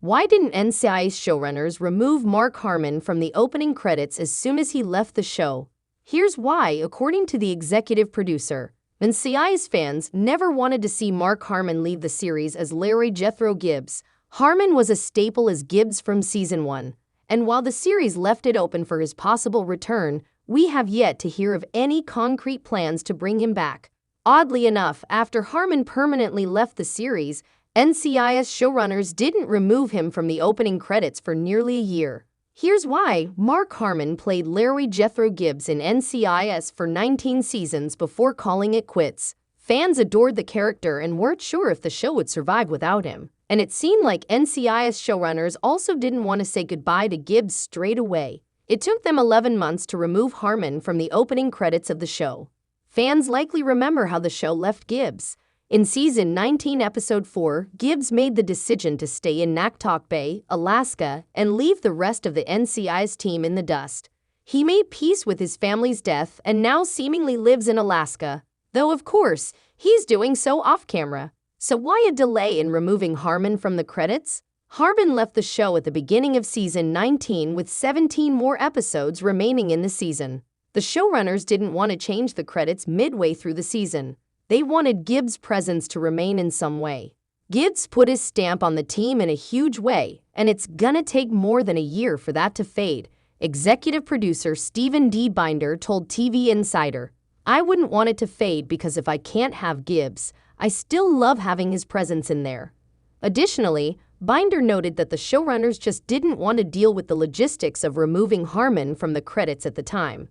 Why didn't NCIS showrunners remove Mark Harmon from the opening credits as soon as he left the show? Here's why, according to the executive producer. NCIS fans never wanted to see Mark Harmon leave the series as Larry Jethro Gibbs. Harmon was a staple as Gibbs from season 1. And while the series left it open for his possible return, we have yet to hear of any concrete plans to bring him back. Oddly enough, after Harmon permanently left the series, NCIS showrunners didn't remove him from the opening credits for nearly a year. Here's why. Mark Harmon played Larry Jethro Gibbs in NCIS for 19 seasons before calling it quits. Fans adored the character and weren't sure if the show would survive without him. And it seemed like NCIS showrunners also didn't want to say goodbye to Gibbs straight away. It took them 11 months to remove Harmon from the opening credits of the show. Fans likely remember how the show left Gibbs. In Season 19, Episode 4, Gibbs made the decision to stay in Naktok Bay, Alaska, and leave the rest of the NCIS team in the dust. He made peace with his family's death and now seemingly lives in Alaska, though of course, he's doing so off-camera. So why a delay in removing Harmon from the credits? Harmon left the show at the beginning of Season 19 with 17 more episodes remaining in the season. The showrunners didn't want to change the credits midway through the season. They wanted Gibbs' presence to remain in some way. Gibbs put his stamp on the team in a huge way, and it's gonna take more than a year for that to fade. Executive producer Stephen D. Binder told TV Insider, "I wouldn't want it to fade because if I can't have Gibbs, I still love having his presence in there." Additionally, Binder noted that the showrunners just didn't want to deal with the logistics of removing Harmon from the credits at the time.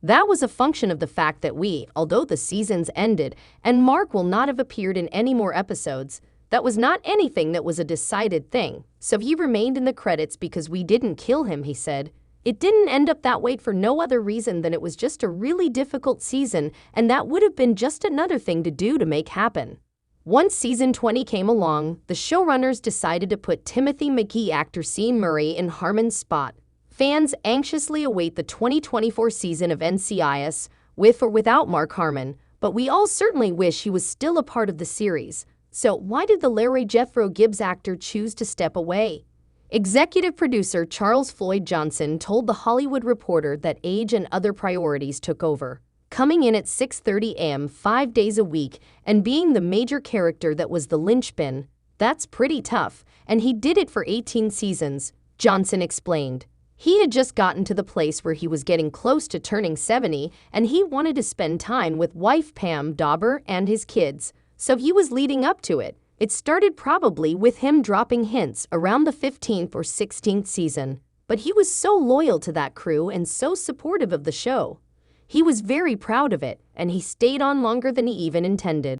That was a function of the fact that although the seasons ended and Mark will not have appeared in any more episodes, that was not anything that was a decided thing. So he remained in the credits because we didn't kill him, he said. It didn't end up that way for no other reason than it was just a really difficult season, and that would have been just another thing to do to make happen. Once Season 20 came along, the showrunners decided to put Timothy McGee actor C. Murray in Harmon's spot. Fans anxiously await the 2024 season of NCIS, with or without Mark Harmon, but we all certainly wish he was still a part of the series. So why did the Larry Jethro Gibbs actor choose to step away? Executive producer Charles Floyd Johnson told The Hollywood Reporter that age and other priorities took over. Coming in at 6:30 a.m. 5 days a week and being the major character that was the linchpin, that's pretty tough, and he did it for 18 seasons, Johnson explained. He had just gotten to the place where he was getting close to turning 70 and he wanted to spend time with wife Pam Dauber and his kids, so he was leading up to it. It started probably with him dropping hints around the 15th or 16th season, but he was so loyal to that crew and so supportive of the show. He was very proud of it, and he stayed on longer than he even intended.